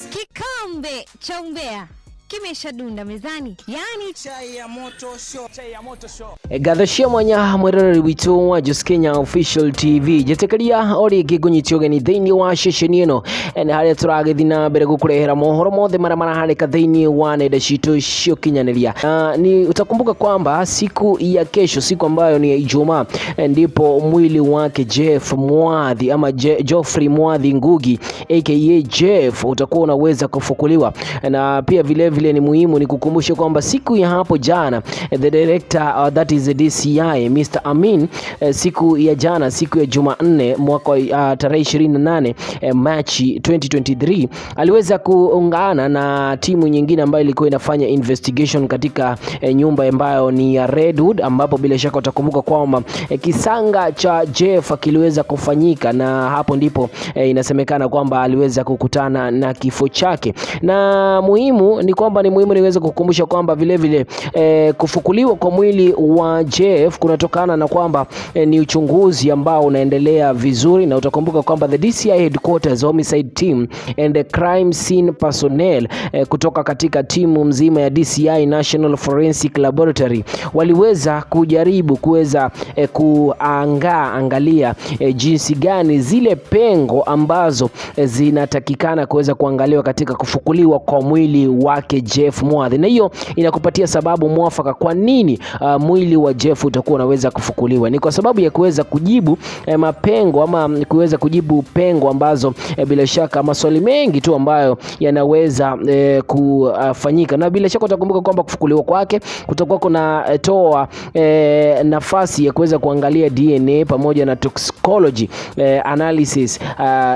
Kikombe cha umbea kimeshadunda mezani, yani chai ya moto show. Gathashia mwanya mwerere witu wa Just Kenya Official TV jetekaria ori gigunyitio geni thini wa shesheni ino ene haria turagithina mbere gukurehera mohoro mothe mara harika thini wa nenda citu cio kinyaniria. Ni utakumbuka kwamba siku ya kesho, siku ambayo ni ya Ijumaa, ndipo mwili wake Jeff Mwadhi ama Geoffrey Mwadhi Ngugi aka Jeff utakuwa unaweza kufukuliwa. Na pia vile ni muhimu ni kukumbusha kwamba siku ya hapo jana the director that is the DCI Mr. Amin siku ya jana, siku ya Jumanne mwaka tarehe 28 Machi 2023 aliweza kuungana na timu nyingine ambayo ilikuwa inafanya investigation katika nyumba ambayo ni ya Redwood, ambapo bila shaka utakumbuka kwamba kisanga cha Jeff kiliweza kufanyika, na hapo ndipo inasemekana kwamba aliweza kukutana na kifo chake. Na muhimu ni kwamba niweze kukumbusha kwamba vile kufukuliwa kwa mwili wa Jeff kunatokana na kwamba ni uchunguzi ambao unaendelea vizuri, na utakumbuka kwamba the DCI headquarters homicide team and the crime scene personnel kutoka katika timu mzima ya DCI National Forensic Laboratory waliweza kujaribu kuweza kuangalia jinsi gani zile pengo ambazo zinatakikana kuweza kuangaliwa katika kufukuliwa kwa mwili wake Jeff Mwadhi. Na hiyo inakupatia sababu mwafaka kwa nini mwili wa Jeff utakuwa unaweza kufukuliwa. Ni kwa sababu ya kuweza kujibu mapengo ama kuweza kujibu pengo ambazo bila shaka maswali mengi tu ambayo yanaweza kufanyika. Na bila shaka utakumbuka kwamba kufukuliwa kwake kutakuwa kuna toa nafasi ya kuweza kuangalia DNA pamoja na toxicology analysis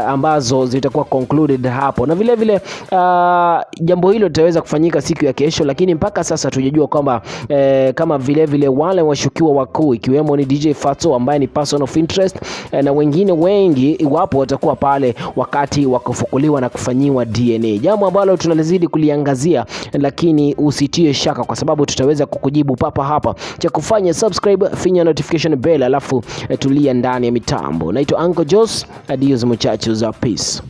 ambazo zitakuwa concluded hapo. Na vile jambo hilo litaweza kufanyika siku ya kesho, lakini mpaka sasa tujajua kwamba kama vile wale washukiwa wakuu ikiwemo ni DJ Fatxo ambaye ni person of interest na wengine wengi iwapo watakuwa pale wakati wa kufukuliwa na kufanyiwa DNA. Jambo ambalo tunalizidi kuliangazia, lakini usitie shaka kwa sababu tutaweza kukujibu papa hapa. Cha kufanya subscribe, finya notification bell, alafu tulia ndani ya mitambo. Naitwa Uncle Jos, adios muchachos, peace.